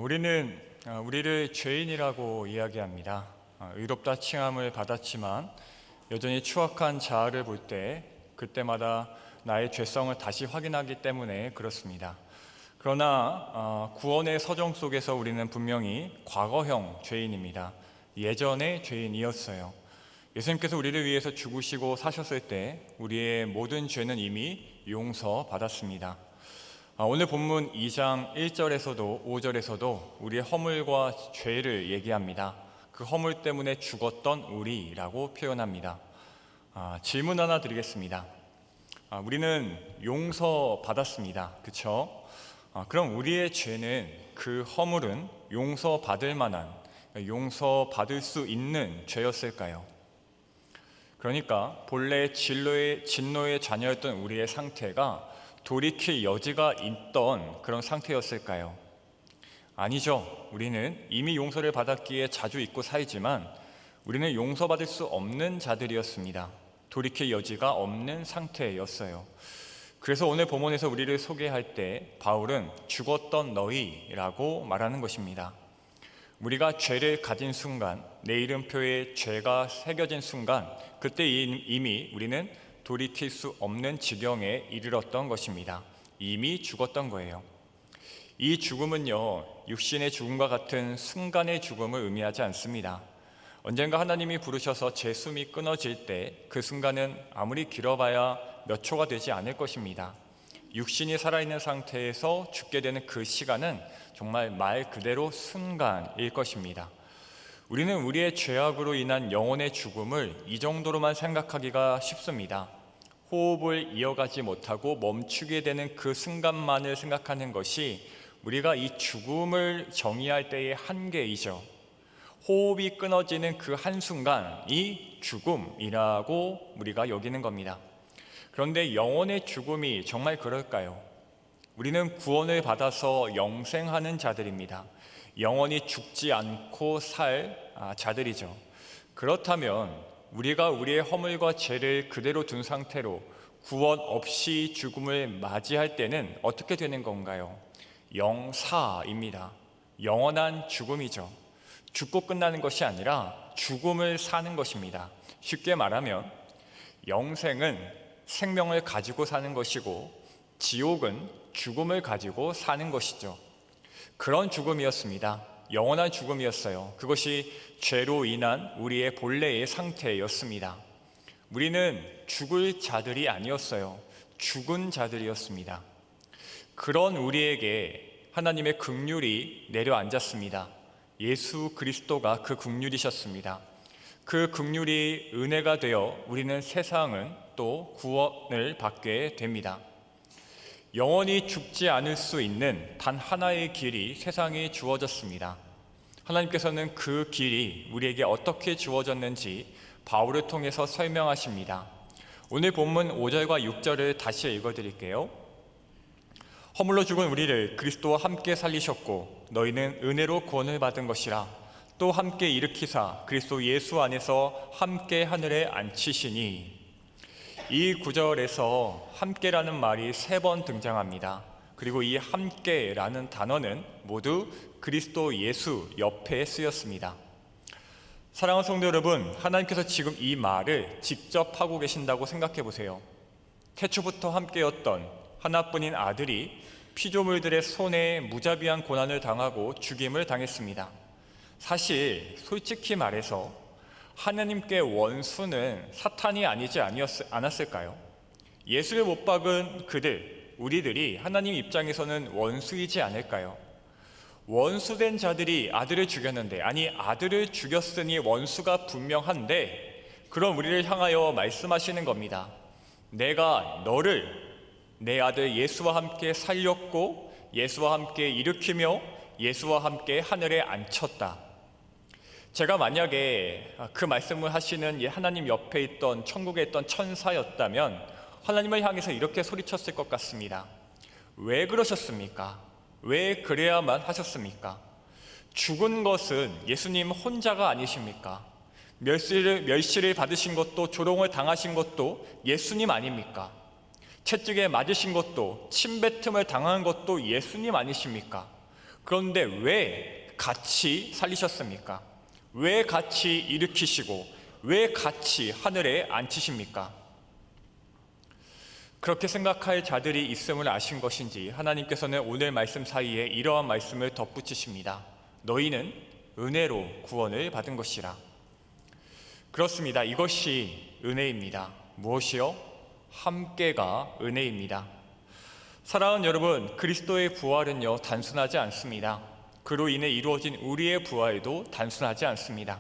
우리는 우리를 죄인이라고 이야기합니다. 의롭다 칭함을 받았지만 여전히 추악한 자아를 볼 때 그때마다 나의 죄성을 다시 확인하기 때문에 그렇습니다. 그러나 구원의 서정 속에서 우리는 분명히 과거형 죄인입니다. 예전의 죄인이었어요. 예수님께서 우리를 위해서 죽으시고 사셨을 때 우리의 모든 죄는 이미 용서받았습니다. 오늘 본문 2장 1절에서도 5절에서도 우리의 허물과 죄를 얘기합니다. 그 허물 때문에 죽었던 우리라고 표현합니다. 질문 하나 드리겠습니다. 우리는 용서받았습니다. 그렇죠? 그럼 우리의 죄는, 그 허물은 용서받을 만한, 용서받을 수 있는 죄였을까요? 그러니까 본래 진노의 자녀였던 우리의 상태가 돌이킬 여지가 있던 그런 상태였을까요? 아니죠. 우리는 이미 용서를 받았기에 자주 잊고 살지만 우리는 용서받을 수 없는 자들이었습니다. 돌이킬 여지가 없는 상태였어요. 그래서 오늘 본문에서 우리를 소개할 때 바울은 죽었던 너희라고 말하는 것입니다. 우리가 죄를 가진 순간, 내 이름표에 죄가 새겨진 순간, 그때 이미 우리는 돌이킬 수 없는 지경에 이르렀던 것입니다. 이미 죽었던 거예요. 이 죽음은요, 육신의 죽음과 같은 순간의 죽음을 의미하지 않습니다. 언젠가 하나님이 부르셔서 제 숨이 끊어질 때 그 순간은 아무리 길어봐야 몇 초가 되지 않을 것입니다. 육신이 살아있는 상태에서 죽게 되는 그 시간은 정말 말 그대로 순간일 것입니다. 우리는 우리의 죄악으로 인한 영혼의 죽음을 이 정도로만 생각하기가 쉽습니다. 호흡을 이어가지 못하고 멈추게 되는 그 순간만을 생각하는 것이 우리가 이 죽음을 정의할 때의 한계이죠. 호흡이 끊어지는 그 한순간이 죽음이라고 우리가 여기는 겁니다. 그런데 영혼의 죽음이 정말 그럴까요? 우리는 구원을 받아서 영생하는 자들입니다. 영원히 죽지 않고 살 자들이죠. 그렇다면 우리가 우리의 허물과 죄를 그대로 둔 상태로 구원 없이 죽음을 맞이할 때는 어떻게 되는 건가요? 영사입니다. 영원한 죽음이죠. 죽고 끝나는 것이 아니라 죽음을 사는 것입니다. 쉽게 말하면 영생은 생명을 가지고 사는 것이고 지옥은 죽음을 가지고 사는 것이죠. 그런 죽음이었습니다. 영원한 죽음이었어요. 그것이 죄로 인한 우리의 본래의 상태였습니다. 우리는 죽을 자들이 아니었어요. 죽은 자들이었습니다. 그런 우리에게 하나님의 긍휼이 내려앉았습니다. 예수 그리스도가 그 긍휼이셨습니다. 그 긍휼이 은혜가 되어 우리는 세상은 또 구원을 받게 됩니다. 영원히 죽지 않을 수 있는 단 하나의 길이 세상에 주어졌습니다. 하나님께서는 그 길이 우리에게 어떻게 주어졌는지 바울을 통해서 설명하십니다. 오늘 본문 5절과 6절을 다시 읽어드릴게요. 허물로 죽은 우리를 그리스도와 함께 살리셨고 너희는 은혜로 구원을 받은 것이라. 또 함께 일으키사 그리스도 예수 안에서 함께 하늘에 앉히시니. 이 구절에서 함께라는 말이 3번 등장합니다. 그리고 이 함께라는 단어는 모두 그리스도 예수 옆에 쓰였습니다. 사랑하는 성도 여러분, 하나님께서 지금 이 말을 직접 하고 계신다고 생각해 보세요. 태초부터 함께였던 하나뿐인 아들이 피조물들의 손에 무자비한 고난을 당하고 죽임을 당했습니다. 사실 솔직히 말해서 하나님께 원수는 사탄이 아니지 않았을까요? 예수를 못 박은 우리들이 하나님 입장에서는 원수이지 않을까요? 원수된 자들이 아들을 죽였는데, 아니 아들을 죽였으니 원수가 분명한데, 그럼 우리를 향하여 말씀하시는 겁니다. 내가 너를 내 아들 예수와 함께 살렸고 예수와 함께 일으키며 예수와 함께 하늘에 앉혔다. 제가 만약에 그 말씀을 하시는 하나님 옆에 있던 천국에 있던 천사였다면 하나님을 향해서 이렇게 소리쳤을 것 같습니다. 왜 그러셨습니까? 왜 그래야만 하셨습니까? 죽은 것은 예수님 혼자가 아니십니까? 멸시를 받으신 것도 조롱을 당하신 것도 예수님 아닙니까? 채찍에 맞으신 것도 침뱉음을 당한 것도 예수님 아니십니까? 그런데 왜 같이 살리셨습니까? 왜 같이 일으키시고 왜 같이 하늘에 앉히십니까? 그렇게 생각할 자들이 있음을 아신 것인지 하나님께서는 오늘 말씀 사이에 이러한 말씀을 덧붙이십니다. 너희는 은혜로 구원을 받은 것이라. 그렇습니다. 이것이 은혜입니다. 무엇이요? 함께가 은혜입니다. 사랑하는 여러분, 그리스도의 부활은요, 단순하지 않습니다. 그로 인해 이루어진 우리의 부활도 단순하지 않습니다.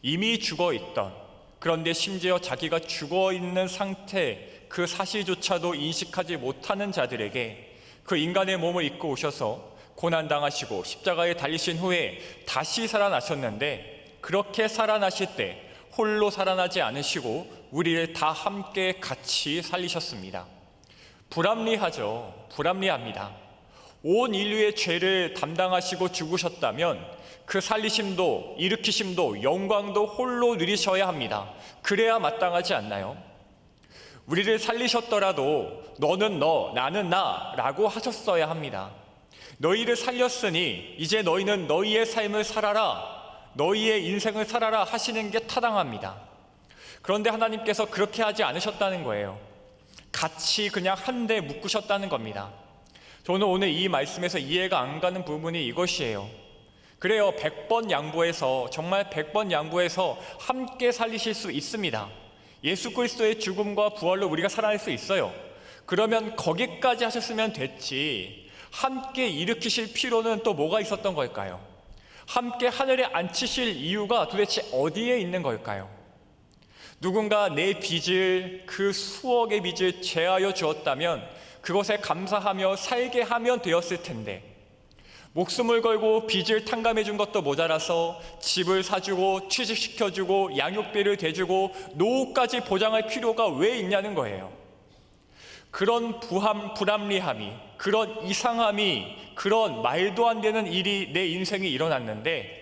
이미 죽어있던, 그런데 심지어 자기가 죽어있는 상태, 그 사실조차도 인식하지 못하는 자들에게 그 인간의 몸을 입고 오셔서 고난당하시고 십자가에 달리신 후에 다시 살아나셨는데, 그렇게 살아나실 때 홀로 살아나지 않으시고 우리를 다 함께 같이 살리셨습니다. 불합리하죠. 불합리합니다. 온 인류의 죄를 담당하시고 죽으셨다면 그 살리심도 일으키심도 영광도 홀로 누리셔야 합니다. 그래야 마땅하지 않나요? 우리를 살리셨더라도 너는 너, 나는 나 라고 하셨어야 합니다. 너희를 살렸으니 이제 너희는 너희의 삶을 살아라, 너희의 인생을 살아라 하시는 게 타당합니다. 그런데 하나님께서 그렇게 하지 않으셨다는 거예요. 같이 그냥 한데 묶으셨다는 겁니다. 저는 오늘 이 말씀에서 이해가 안 가는 부분이 이것이에요. 그래요, 100번 양보해서, 정말 100번 양보해서 함께 살리실 수 있습니다. 예수 그리스도의 죽음과 부활로 우리가 살아날 수 있어요. 그러면 거기까지 하셨으면 됐지, 함께 일으키실 필요는 또 뭐가 있었던 걸까요? 함께 하늘에 앉히실 이유가 도대체 어디에 있는 걸까요? 누군가 내 빚을, 그 수억의 빚을 제하여 주었다면 그것에 감사하며 살게 하면 되었을 텐데, 목숨을 걸고 빚을 탕감해 준 것도 모자라서 집을 사주고 취직시켜주고 양육비를 대주고 노후까지 보장할 필요가 왜 있냐는 거예요. 그런 불합리함이, 그런 이상함이, 그런 말도 안 되는 일이 내 인생에 일어났는데,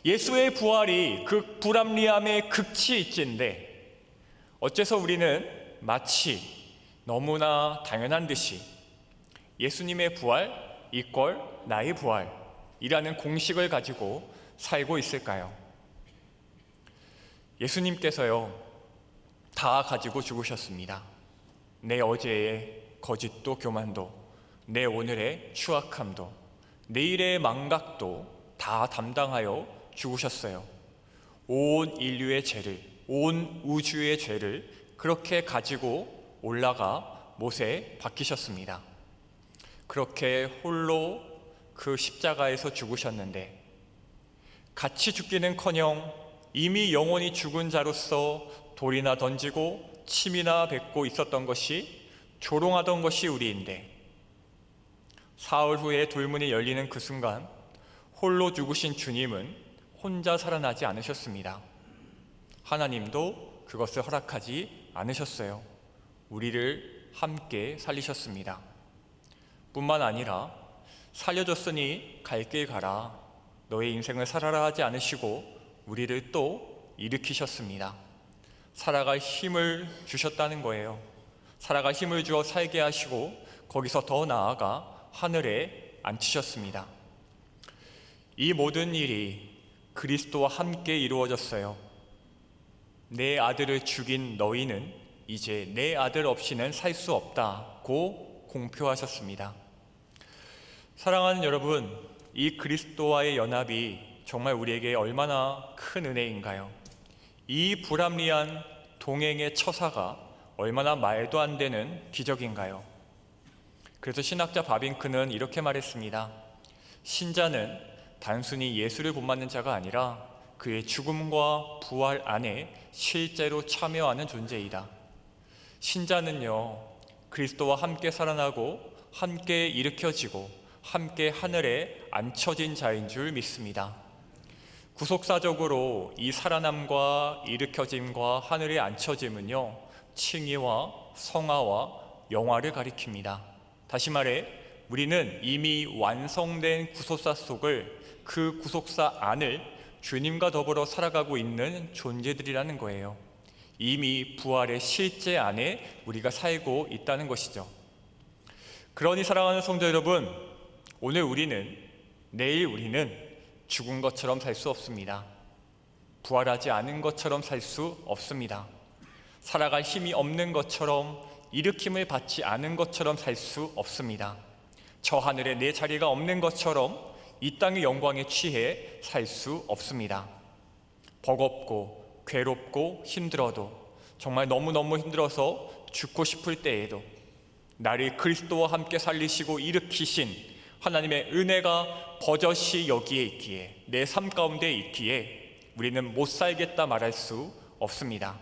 예수의 부활이 그 불합리함의 극치일진데 어째서 우리는 마치 너무나 당연한 듯이 예수님의 부활 이퀄 나의 부활이라는 공식을 가지고 살고 있을까요? 예수님께서요, 다 가지고 죽으셨습니다. 내 어제의 거짓도 교만도, 내 오늘의 추악함도, 내일의 망각도 다 담당하여 죽으셨어요. 온 인류의 죄를, 온 우주의 죄를 그렇게 가지고 올라가 못에 박히셨습니다. 그렇게 홀로 그 십자가에서 죽으셨는데, 같이 죽기는커녕 이미 영원히 죽은 자로서 돌이나 던지고 침이나 뱉고 있었던 것이, 조롱하던 것이 우리인데, 사흘 후에 돌문이 열리는 그 순간 홀로 죽으신 주님은 혼자 살아나지 않으셨습니다. 하나님도 그것을 허락하지 않으셨어요. 우리를 함께 살리셨습니다. 뿐만 아니라 살려줬으니 갈 길 가라, 너의 인생을 살아라 하지 않으시고 우리를 또 일으키셨습니다. 살아갈 힘을 주셨다는 거예요. 살아갈 힘을 주어 살게 하시고 거기서 더 나아가 하늘에 앉히셨습니다. 이 모든 일이 그리스도와 함께 이루어졌어요. 내 아들을 죽인 너희는 이제 내 아들 없이는 살 수 없다고 공표하셨습니다. 사랑하는 여러분, 이 그리스도와의 연합이 정말 우리에게 얼마나 큰 은혜인가요? 이 불합리한 동행의 처사가 얼마나 말도 안 되는 기적인가요? 그래서 신학자 바빙크는 이렇게 말했습니다. 신자는 단순히 예수를 본받는 자가 아니라 그의 죽음과 부활 안에 실제로 참여하는 존재이다. 신자는요, 그리스도와 함께 살아나고 함께 일으켜지고 함께 하늘에 앉혀진 자인 줄 믿습니다. 구속사적으로 이 살아남과 일으켜짐과 하늘에 앉혀짐은요, 칭의와 성화와 영화를 가리킵니다. 다시 말해, 우리는 이미 완성된 구속사 속을, 그 구속사 안을 주님과 더불어 살아가고 있는 존재들이라는 거예요. 이미 부활의 실제 안에 우리가 살고 있다는 것이죠. 그러니 사랑하는 성도 여러분, 오늘 우리는 내일 우리는 죽은 것처럼 살 수 없습니다. 부활하지 않은 것처럼 살 수 없습니다. 살아갈 힘이 없는 것처럼, 일으킴을 받지 않은 것처럼 살 수 없습니다. 저 하늘에 내 자리가 없는 것처럼 이 땅의 영광에 취해 살 수 없습니다. 버겁고 괴롭고 힘들어도, 정말 너무너무 힘들어서 죽고 싶을 때에도 나를 그리스도와 함께 살리시고 일으키신 하나님의 은혜가 버젓이 여기에 있기에, 내 삶 가운데 있기에 우리는 못 살겠다 말할 수 없습니다.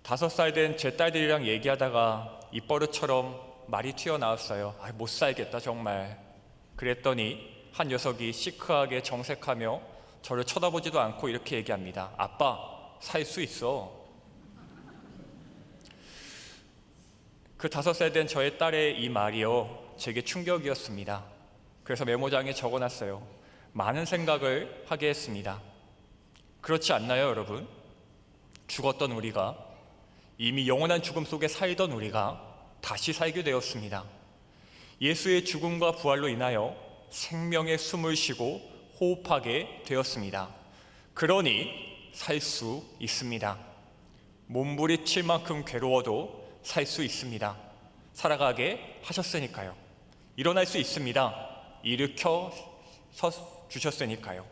5살 된 제 딸들이랑 얘기하다가 입버릇처럼 말이 튀어나왔어요. 못 살겠다 정말. 그랬더니 한 녀석이 시크하게 정색하며 저를 쳐다보지도 않고 이렇게 얘기합니다. 아빠, 살 수 있어. 그 5살 된 저의 딸의 이 말이요, 제게 충격이었습니다. 그래서 메모장에 적어놨어요. 많은 생각을 하게 했습니다. 그렇지 않나요, 여러분? 죽었던 우리가, 이미 영원한 죽음 속에 살던 우리가 다시 살게 되었습니다. 예수의 죽음과 부활로 인하여 생명의 숨을 쉬고 호흡하게 되었습니다. 그러니 살 수 있습니다. 몸부림칠 만큼 괴로워도 살 수 있습니다. 살아가게 하셨으니까요. 일어날 수 있습니다. 일으켜 서 주셨으니까요.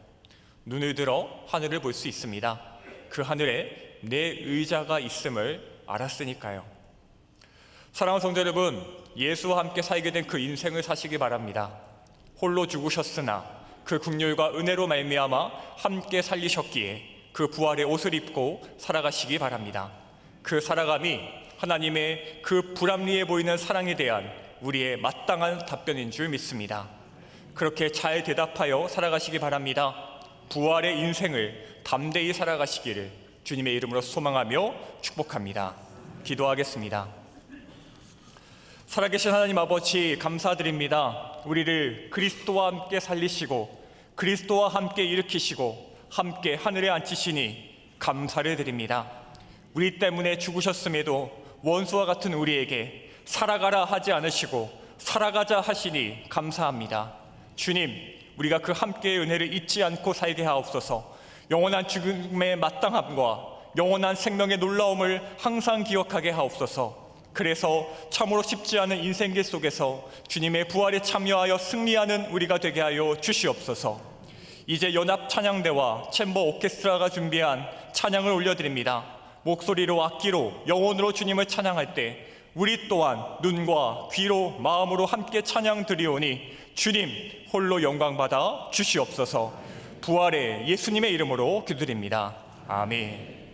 눈을 들어 하늘을 볼 수 있습니다. 그 하늘에 내 의자가 있음을 알았으니까요. 사랑하는 성도 여러분, 예수와 함께 살게 된 그 인생을 사시기 바랍니다. 홀로 죽으셨으나 그 긍휼과 은혜로 말미암아 함께 살리셨기에 그 부활의 옷을 입고 살아가시기 바랍니다. 그 살아감이 하나님의 그 불합리해 보이는 사랑에 대한 우리의 마땅한 답변인 줄 믿습니다. 그렇게 잘 대답하여 살아가시기 바랍니다. 부활의 인생을 담대히 살아가시기를 주님의 이름으로 소망하며 축복합니다. 기도하겠습니다. 살아계신 하나님 아버지, 감사드립니다. 우리를 그리스도와 함께 살리시고 그리스도와 함께 일으키시고 함께 하늘에 앉히시니 감사를 드립니다. 우리 때문에 죽으셨음에도 원수와 같은 우리에게 살아가라 하지 않으시고 살아가자 하시니 감사합니다. 주님, 우리가 그 함께의 은혜를 잊지 않고 살게 하옵소서. 영원한 죽음의 마땅함과 영원한 생명의 놀라움을 항상 기억하게 하옵소서. 그래서 참으로 쉽지 않은 인생길 속에서 주님의 부활에 참여하여 승리하는 우리가 되게 하여 주시옵소서. 이제 연합 찬양대와 챔버 오케스트라가 준비한 찬양을 올려드립니다. 목소리로, 악기로, 영혼으로 주님을 찬양할 때 우리 또한 눈과 귀로, 마음으로 함께 찬양 드리오니 주님 홀로 영광받아 주시옵소서. 부활의 예수님의 이름으로 기도드립니다. 아멘.